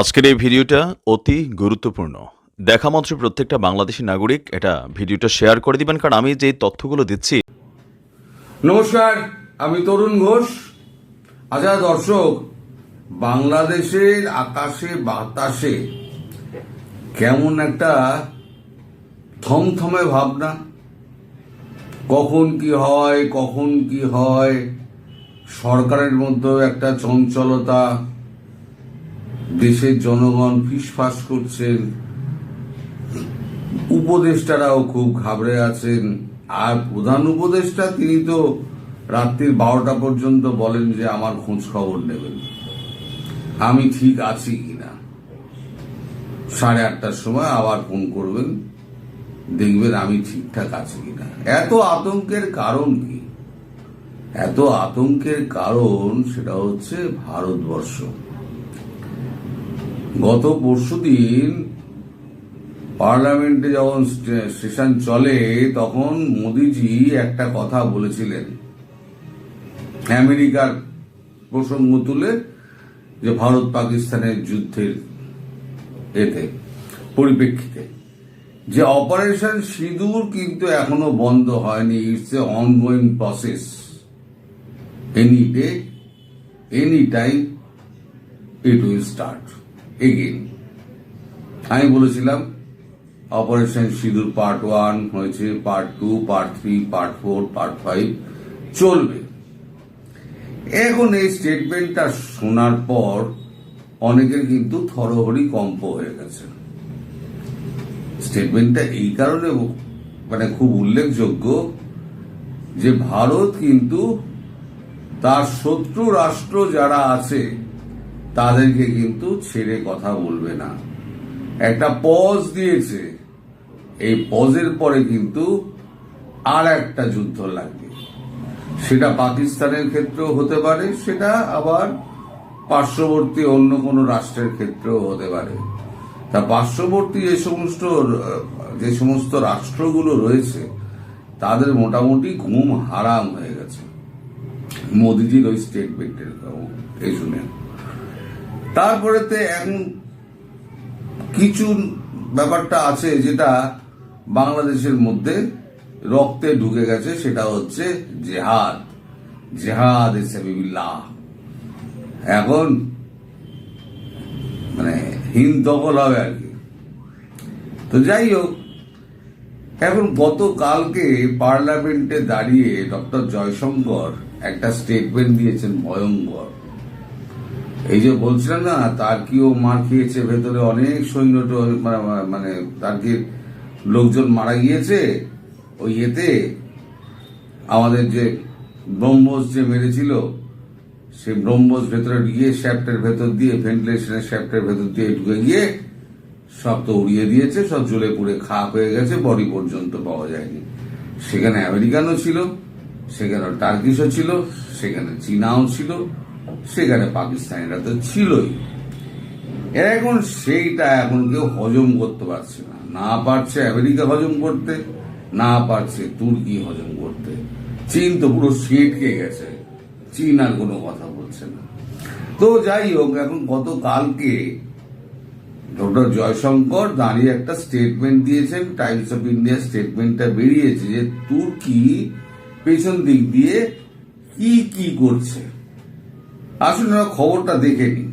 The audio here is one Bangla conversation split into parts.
আজকের এই ভিডিওটা অতি গুরুত্বপূর্ণ। দেখা মাত্র প্রত্যেকটা বাংলাদেশী নাগরিক এটা ভিডিওটা শেয়ার করে দিবেন, কারণ আমি যে তথ্যগুলো দিচ্ছি। নমস্কার, আমি তরুণ ঘোষ। আচ্ছা দর্শক, বাংলাদেশের আকাশে বাতাসে কেমন একটা থমথমে ভাবনা, কখন কি হয়, সরকারের মধ্যেও একটা চঞ্চলতা, দেশের জনগণ ফিসফাস করছেন, উপদেষ্টারাও খুব ঘাবড়ে আছেন। আর প্রধান উপদেষ্টা তিনি তো রাত্রির 12টা পর্যন্ত বলেন যে আমার খোঁজ খবর নেবেন, আমি ঠিক আছি কিনা। 8:30টার সময় আবার ফোন করবেন, দেখবেন আমি ঠিকঠাক আছি কিনা। এত আতঙ্কের কারণ কি? এত আতঙ্কের কারণ সেটা হচ্ছে ভারতবর্ষ। গত পরশুদিন পার্লামেন্টে যখন সেশন চলে তখন মোদিজি একটা কথা বলেছিলেন আমেরিকার প্রসঙ্গ তুলে, যে ভারত পাকিস্তানের যুদ্ধের পরিপ্রেক্ষিতে যে অপারেশন সিঁদুর কিন্তু এখনো বন্ধ হয়নি, it's a ongoing process, any day any time it will start again. আমি বলেছিলাম অপারেশন সিঁদুর পার্ট 1 হয়েছে, পার্ট 2, পার্ট 3, পার্ট 4, পার্ট 5 চলবে। এখন এই স্টেটমেন্টটা শোনার পর অনেকের কিন্তু থরহরি কম্প হয়ে গেছে। স্টেটমেন্টটা এই কারণে খুব উল্লেখযোগ্য যে ভারত কিন্তু তার শত্রু রাষ্ট্র যারা আছে তাদেরকে কিন্তু ছেড়ে কথা বলবে না। একটা পজ দিয়েছে, এই পজের পরে কিন্তু আর একটা যুদ্ধ লাগবে। সেটা পাকিস্তানের ক্ষেত্রেও হতে পারে, সেটা আবার পার্শ্ববর্তী অন্য কোনো রাষ্ট্রের ক্ষেত্রেও হতে পারে। তা পার্শ্ববর্তী যে সমস্ত রাষ্ট্রগুলো রয়েছে তাদের মোটামুটি ঘুম হারাম হয়ে গেছে মোদিজির ওই স্টেটমেন্টের এই শুনে। তারপরেতে এখন কিছু ব্যাপারটা আছে যেটা বাংলাদেশের মধ্যে রক্তে ঢুকে গেছে, সেটা হচ্ছে জেহাদ। জেহাদ ইসবিল্লাহ এখন হিন্দ দখল হবে আর কি। তো যাই হোক, এখন গতকালকে পার্লামেন্টে দাঁড়িয়ে ডক্টর জয়শঙ্কর একটা স্টেটমেন্ট দিয়েছেন ভয়ঙ্কর। এই যে বলছিলেন না, তার্কিও মার খেয়েছে, ভেতরে অনেক সৈন্য তার্কির লোকজন মারা গিয়েছে ওই আমাদের যে ব্রহ্মোস যে মেরেছিল, সে ব্রহ্মোস ভেতরে গিয়ে শ্যাফটের ভেতর দিয়ে, ভেন্টিলেশনের শ্যাফটের ভেতর দিয়ে ঢুকে গিয়ে সব তো উড়িয়ে দিয়েছে, সব জ্বলে পুড়ে খারাপ হয়ে গেছে, বডি পর্যন্ত পাওয়া যায়নি। সেখানে আমেরিকানও ছিল, সেখানে টার্কিশও ছিল, সেখানে চীনাও ছিল, সেখানে পাকিস্তানিরা তো ছিলই। এখন সেইটা এখন কেউ হজম করতে পারছে না, না পারছে আমেরিকা হজম করতে, না পারছে তুর্কি হজম করতে। চীন তো পুরো সেটকে গেছে, চীন আর কোনো কথা বলছে না। তো যাই হোক, এখন গতকালকে ডক্টর জয়শঙ্কর দাঁড়িয়ে একটা স্টেটমেন্ট দিয়েছেন। টাইমস অফ ইন্ডিয়া স্টেটমেন্টটা বেরিয়েছে যে তুর্কি পেছন দিক দিয়ে কি করছে। আসুন খবরটা দেখে নিন।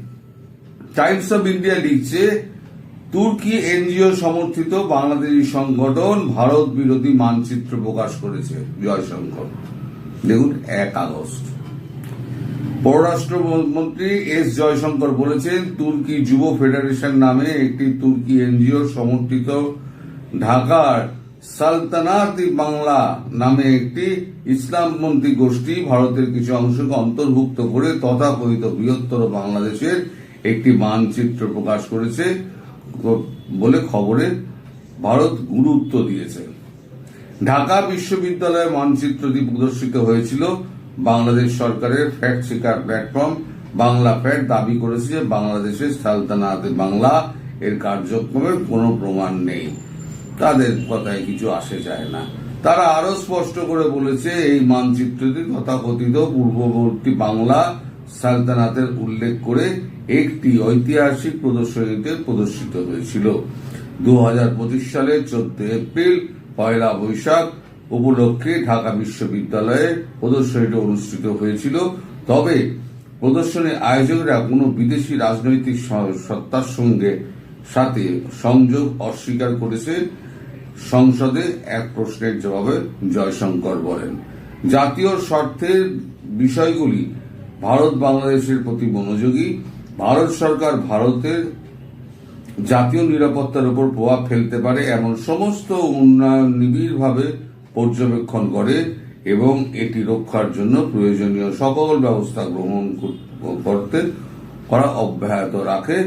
টাইমস অফ ইন্ডিয়া লিখছে, তুর্কি এনজিও সমর্থিত বাংলাদেশি সংগঠন ভারত বিরোধী মানচিত্র প্রকাশ করেছে জয়শঙ্কর। দেখুন, 1 আগস্ট পররাষ্ট্রমন্ত্রী এস জয়শঙ্কর বলেছেন, তুর্কি যুব ফেডারেশন নামে একটি তুর্কি এনজিও সমর্থিত ঢাকার সালতানাতি বাংলা নামে একটি ইসলামপন্থী গোষ্ঠী ভারতের কিছু অংশকে অন্তর্ভুক্ত করে তথাকথিত বৃহত্তর বাংলাদেশের একটি মানচিত্র প্রকাশ করেছে বলে খবরে ভারত গুরুত্ব দিয়েছে। ঢাকা বিশ্ববিদ্যালয়ে মানচিত্রটি প্রদর্শিত হয়েছিল। বাংলাদেশ সরকারের fact checker platform Bangla fact দাবি করেছে যে বাংলাদেশের সালতানাতে বাংলা এর কার্যক্রমের কোনো প্রমাণ নেই। তাদের কথায় কিছু আসে যায় না। তারা আরো স্পষ্ট করে বলেছে, এই মানচিত্রটি তথাকথিত পূর্ববর্তী বাংলা সালতানাতের উল্লেখ করে একটি ঐতিহাসিক প্রদর্শনীতে প্রদর্শিত হয়েছিল। 2025 সালের 14 এপ্রিল 1 বৈশাখ উপলক্ষে ঢাকা বিশ্ববিদ্যালয়ে প্রদর্শনীটি অনুষ্ঠিত হয়েছিল। তবে প্রদর্শনী আয়োজকরা কোনো বিদেশি রাজনৈতিক সত্তার সাথে সংযোগ অস্বীকার করেছে। সংসদে এক প্রশ্নের জবাবে জয়শঙ্কর বলেন, জাতীয় স্বার্থের বিষয়গুলি ভারত বাংলাদেশের প্রতি মনোযোগী। ভারত সরকার ভারতের জাতীয় নিরাপত্তার উপর প্রভাব ফেলতে পারে এমন সমস্ত উন্নয়ন নিবিড়ভাবে পর্যবেক্ষণ করে এবং এটি রক্ষার জন্য প্রয়োজনীয় সকল ব্যবস্থা গ্রহণ করা অব্যাহত রাখে।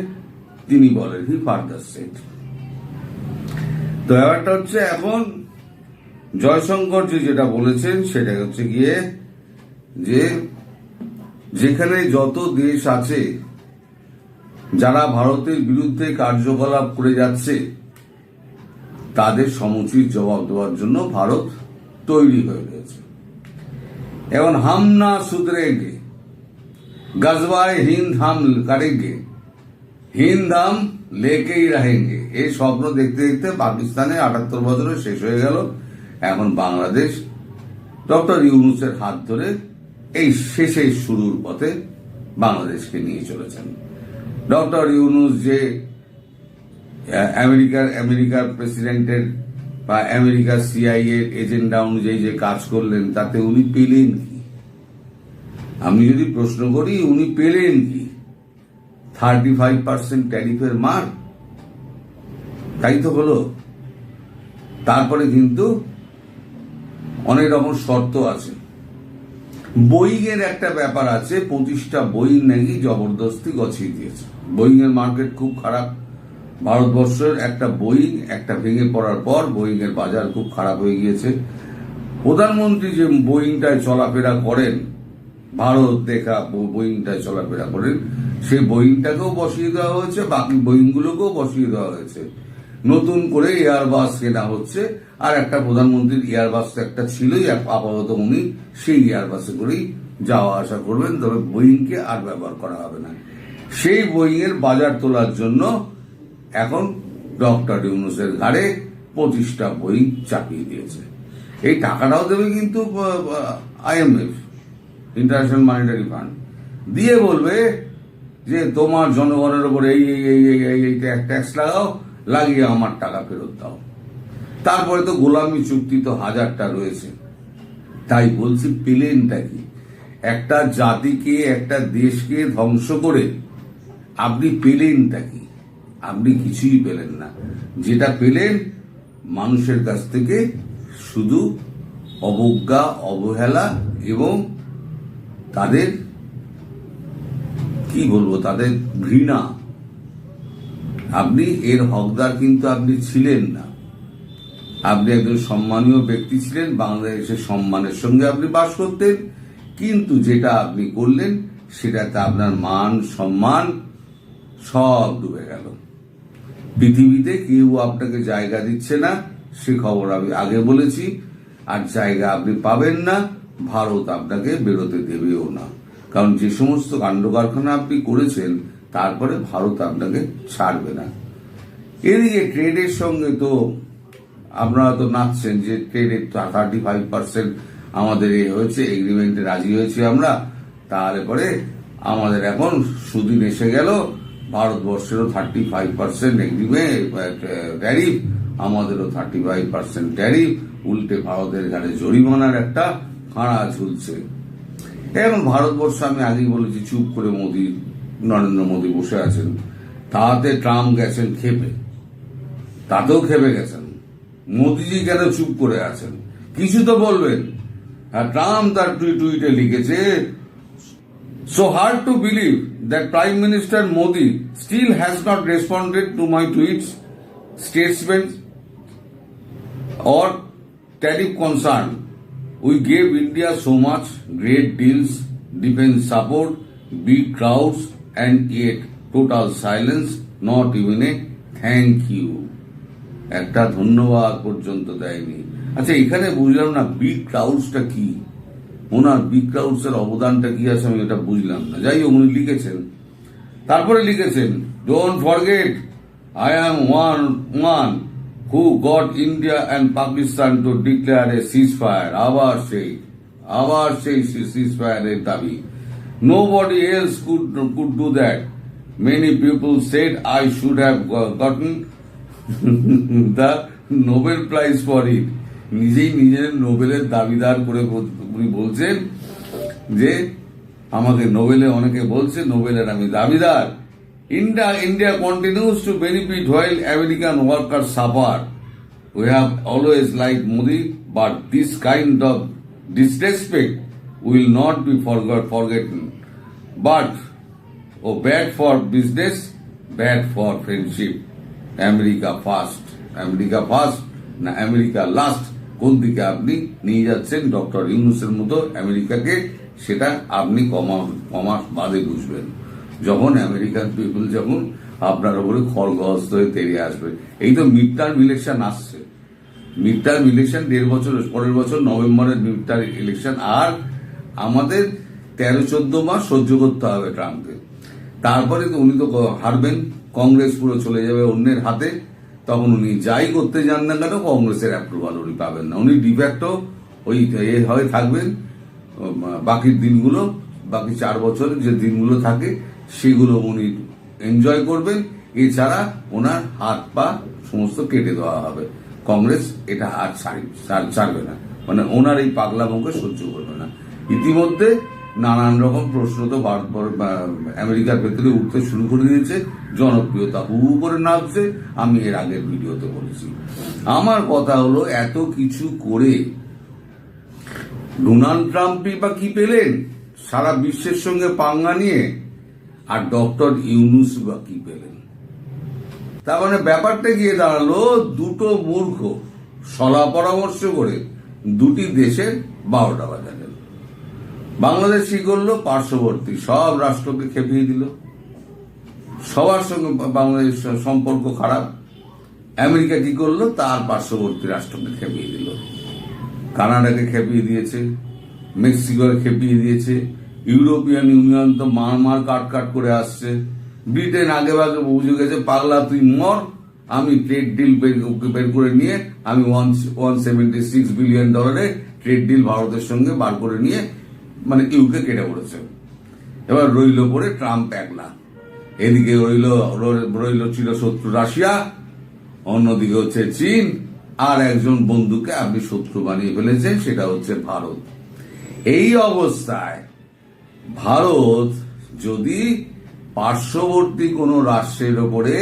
তিনি বলেন, হি ফার্দার সেড। তো ব্যাপারটা হচ্ছে, এখন জয়শঙ্কর যেটা বলেছেন সেটা হচ্ছে গিয়ে যে যেখানে যত দেশ আছে যারা ভারতের বিরুদ্ধে কার্যকলাপ করে যাচ্ছে তাদের সমুচিত জবাব দেওয়ার জন্য ভারত তৈরি হয়ে গেছে। এখন হাম না সুধরেগে, গজবায় হিন্দ হাম করেঙ্গে, হিন্দ হাম লেকেই রহেঙ্গে। এই স্বপ্ন দেখতে দেখতে পাকিস্তানে 78 বছরে শেষ হয়ে গেল। এখন বাংলাদেশ ডক্টর ইউনূসের হাত ধরে এই শেষের শুরুর পথে বাংলাদেশকে নিয়ে চলেছেন। ডক্টর ইউনূস যে আমেরিকার প্রেসিডেন্টের বা আমেরিকার CIA এজেন্ডা অনুযায়ী যে কাজ করলেন তাতে উনি পেলেন কি? আমি যদি প্রশ্ন করি, উনি পেলেন কি? 35% ট্যারিফের মার, তাই তো হলো। তারপরে কিন্তু অনেক রকম শর্ত আছে। বোয়িং এর একটা ব্যাপার আছে, 25টা বোয়িং নাকি জবরদস্তি গছিয়ে দিয়েছে। বোয়িং এর মার্কেট খুব খারাপ। ভারতবর্ষের একটা বোয়িং একটা ভেঙে পড়ার পর বোয়িং এর বাজার খুব খারাপ হয়ে গিয়েছে। প্রধানমন্ত্রী যে বোয়িংটায় চলাফেরা করেন, ভারত দেখা বোয়িংটায় চলাফেরা করেন, সেই বোয়িংটাকেও বসিয়ে দেওয়া হয়েছে, বাকি বোয়িং গুলোকেও বসিয়ে দেওয়া হয়েছে। নতুন করে এয়ারবাস কেনা হচ্ছে, আর একটা প্রধানমন্ত্রীর এয়ারবাস একটা ছিলই, আপাতত উনি সেই এয়ারবাসে করেই যাওয়া আসা করবেন, তবে বোয়িংকে আর ব্যবহার করা হবে না। সেই বোয়িং এর বাজার তোলার জন্য এখন ডক্টর ইউনূসের ঘাড়ে 25টা বোয়িং চাপিয়ে দিয়েছে। এই টাকাটাও দেবে কিন্তু IMF, ইন্টারন্যাশনাল মনিটারি ফান্ড, দিয়ে বলবে যে তোমার জনগণের উপর এই ট্যাক্স লাগাও, লাগিয়ে আমার টাকা ফেরত দাও। তারপরে তো গোলামি চুক্তি তো হাজারটা রয়েছে। তাই বলছি, পেলেনটা কি? একটা জাতিকে, একটা দেশকে ধ্বংস করে আপনি পেলেনটা কি? আপনি কিছুই পেলেন না। যেটা পেলেন মানুষের কাছ থেকে শুধু অবজ্ঞা, অবহেলা এবং তাদের কি বলবো, তাদের ঘৃণা। আপনি এর হকদার কিন্তু আপনি ছিলেন না। আপনি একজন সম্মানীয় ব্যক্তি ছিলেন, বাংলাদেশের সম্মানের সঙ্গে আপনি বাস করতেন, কিন্তু যেটা আপনি করলেন সেটাতে আপনার মান সম্মান সব ডুবে গেল। পৃথিবীতে কেউ আপনাকে জায়গা দিচ্ছে না, সে খবর আমি আগে বলেছি। আর জায়গা আপনি পাবেন না, ভারত আপনাকে বেরোতে দেবেও না। কারণ যে সমস্ত কাণ্ড কারখানা আপনি করেছেন, তারপরে ভারত আপনাকে ছাড়বে না। এদিকে ট্রেডের সঙ্গে তো আপনারা তো নাচছেন যে ট্রেডের 35% আমাদের হয়েছে, এগ্রিমেন্টে রাজি হয়েছি আমরা। তাহলে পরে আমাদের এখন সুদিন এসে গেল, ভারতবর্ষেরও 35% এগ্রিমেন্ট ট্যারিফ, আমাদেরও 35% ট্যারিফ। উল্টে ভারতের ঘাড়ে জরিমানার একটা খাঁড়া ঝুলছে। এখন ভারতবর্ষ, আমি আগেই বলেছি, চুপ করে নরেন্দ্র মোদী বসে আছেন। তাতে ট্রাম্প গেছেন খেপে, তাতেও খেপে গেছেন। মোদীজি কেন চুপ করে আছেন? কিছু তো বলবেন। আর ট্রাম্প তার টুইটে লিখেছে, so hard to believe that Prime Minister Modi still has not responded to my tweets, statements or tariff concern. We gave India so much, great deals, defense support, big crowds, and yet total silence, not even a thank you. একটা ধন্যবাদ পর্যন্ত দেয়নি। আচ্ছা, এখানে বুঝলাম না বিগ ক্রাউডসটা কি, ওনার বিগ ক্রাউডস এর অবদানটা কি আছে, আমি এটা বুঝলাম না। যাই হোক, উনি লিখেছেন তারপরে লিখেছেন, don't forget I am one who goat India and Pakistan two declare A seize fire. আবার সেই সিজ ফায়ারের দাবি। Nobody else could do that. Many people said I should have gotten the Nobel Prize for it. নিজের নোবেলের দাবিদার করে উনি বলছেন যে আমাকে নোবেলে অনেকে বলছে নোবেলের আমি দাবিদার। India continues to benefit while American workers suffer. We have always liked Modi, but this kind of disrespect will not be forgotten. But bad for business, bad for friendship. America first না আমেরিকা লাস্ট, কোন দিকে আপনি নিয়ে যাচ্ছেন ডক্টর ইউনূসের মতো আমেরিকাকে, সেটা আপনি কমাস বাদে বুঝবেন, যখন আমেরিকান পিপল যখন আপনার উপরে খড়গহস্ত হয়ে তেড়ে আসবে। এই তো মিড টার্ম ইলেকশন আসছে, মিড টার্ম ইলেকশন 1.5 বছর, পরের বছর নভেম্বরের মিড টার্ম ইলেকশন, আর আমাদের 13-14 মাস সহ্য করতে হবে ট্রাম্পকে। তারপরে তো উনি তো হারবেন, কংগ্রেস পুরো চলে যাবে অন্যের হাতে, তখন উনি যাই করতে যান না কেন কংগ্রেসের অ্যাপ্রুভাল উনি পাবেন না, উনি ডিফ্যাক্টো ওই হয়ে থাকবেন। বাকি দিনগুলো, বাকি 4 বছরের যে দিনগুলো থাকে সেগুলো উনি এনজয় করবেন, এছাড়া ওনার হাত পা সমস্ত কেটে দেওয়া হবে। কংগ্রেস এটা আর ছাড়বে না, মানে ওনার এই পাগলামোকে সহ্য করবে না। ইতিমধ্যে নানান রকম প্রশ্ন তো আমেরিকার ভেতরে উঠতে শুরু করে দিয়েছে, জনপ্রিয়তা হু করে নামছে। আমি এর আগের ভিডিওতে বলেছি, আমার কথা হলো এত কিছু করে ডোনাল্ড ট্রাম্পই বা কি পেলেন সারা বিশ্বের সঙ্গে পাঙ্গা নিয়ে, আর ডক্টর ইউনূস বা কি পেলেন? তার মানে ব্যাপারটা গিয়ে দাঁড়ালো, দুটো মূর্খ সলা পরামর্শ করে দুটি দেশের 12টা বাজালেন। বাংলাদেশ কি করলো? পার্শ্ববর্তী সব রাষ্ট্রকে খেপিয়ে দিল, সবার সঙ্গে বাংলাদেশ সম্পর্ক খারাপ। আমেরিকা কি করলো? তার পার্শ্ববর্তী রাষ্ট্রকে খেপিয়ে দিল, কানাডাকে খেপিয়ে দিয়েছে, মেক্সিকোকে খেপিয়ে দিয়েছে, ইউরোপিয়ান ইউনিয়ন তো মার কাট করে আসছে। ব্রিটেন আগে ভাগে বুঝে গেছে, পাগলা তুই মর, আমি ট্রেড ডিল বের করে নিয়ে আমি $176 বিলিয়ন ট্রেড ডিল ভারতের সঙ্গে বার করে নিয়ে, মানে ইউকে কেটে পড়েছে। এবার রইল পরে ট্রাম্প একলা, এদিকে রইল চিরশত্রু রাশিয়া, অন্যদিকে হচ্ছে চীন, আর একজন বন্ধুকে আপনি শত্রু বানিয়ে ফেলেছেন, সেটা হচ্ছে ভারত। এই অবস্থায় ভারত যদি পার্শ্ববর্তী কোনো রাষ্ট্রের ওপরে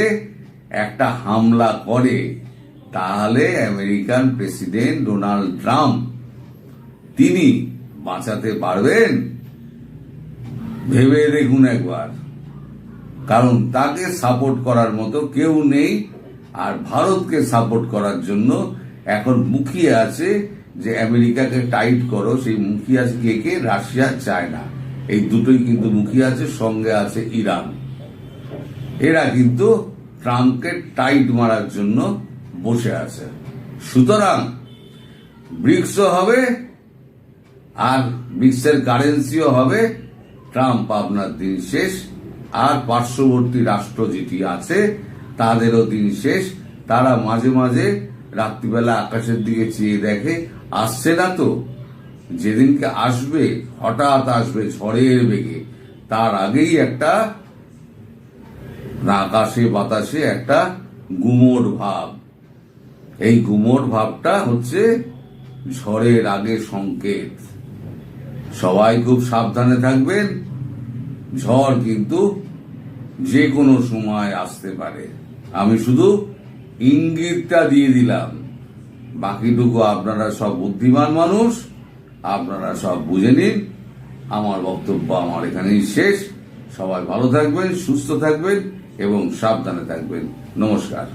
একটা হামলা করে, তাহলে আমেরিকান প্রেসিডেন্ট ডোনাল্ড ট্রাম্প তিনি বাঁচাতে পারবেন? ভেবে দেখুন একবার, কারণ তাকে সাপোর্ট করার মতো কেউ নেই। আর ভারতকে সাপোর্ট করার জন্য এখন মুখিয়ে আছে যে আমেরিকাকে টাইট করো, সেই মুখিয়ে আছে কে? রাশিয়া, চায়না, এই দুটোই কিন্তু মুখিয়ে আছে, সঙ্গে আছে ইরান। এরা কিন্তু ট্রাম্পকে টাইট মারার জন্য বসে আছে। সুতরাং ব্রিক্সও হবে, আর ব্রিক্সের কারেন্সিও হবে। ট্রাম্প আপনার দিন শেষ, আর পার্শ্ববর্তী রাষ্ট্র যেটি আছে তাদেরও দিন শেষ। তারা মাঝে মাঝে রাত্রিবেলা আকাশের দিকে চেয়ে দেখে, আসছে না তো, যেদিনকে আসবে হঠাৎ আসবে ঝড়ের বেগে, তার আগেই একটা আকাশে বাতাসে একটা গুমোট ভাব। এই গুমোট ভাবটা হচ্ছে ঝড়ের আগে সংকেত। সবাই খুব সাবধানে থাকবেন, ঝড় কিন্তু যে কোনো সময় আসতে পারে। আমি শুধু ইঙ্গিতটা দিয়ে দিলাম, বাকিটুকু আপনারা সব বুদ্ধিমান মানুষ, আপনারা সব বুঝে নিন। আমার বক্তব্য আমার এখানেই শেষ। সবাই ভালো থাকবেন, সুস্থ থাকবেন এবং সাবধানে থাকবেন। নমস্কার।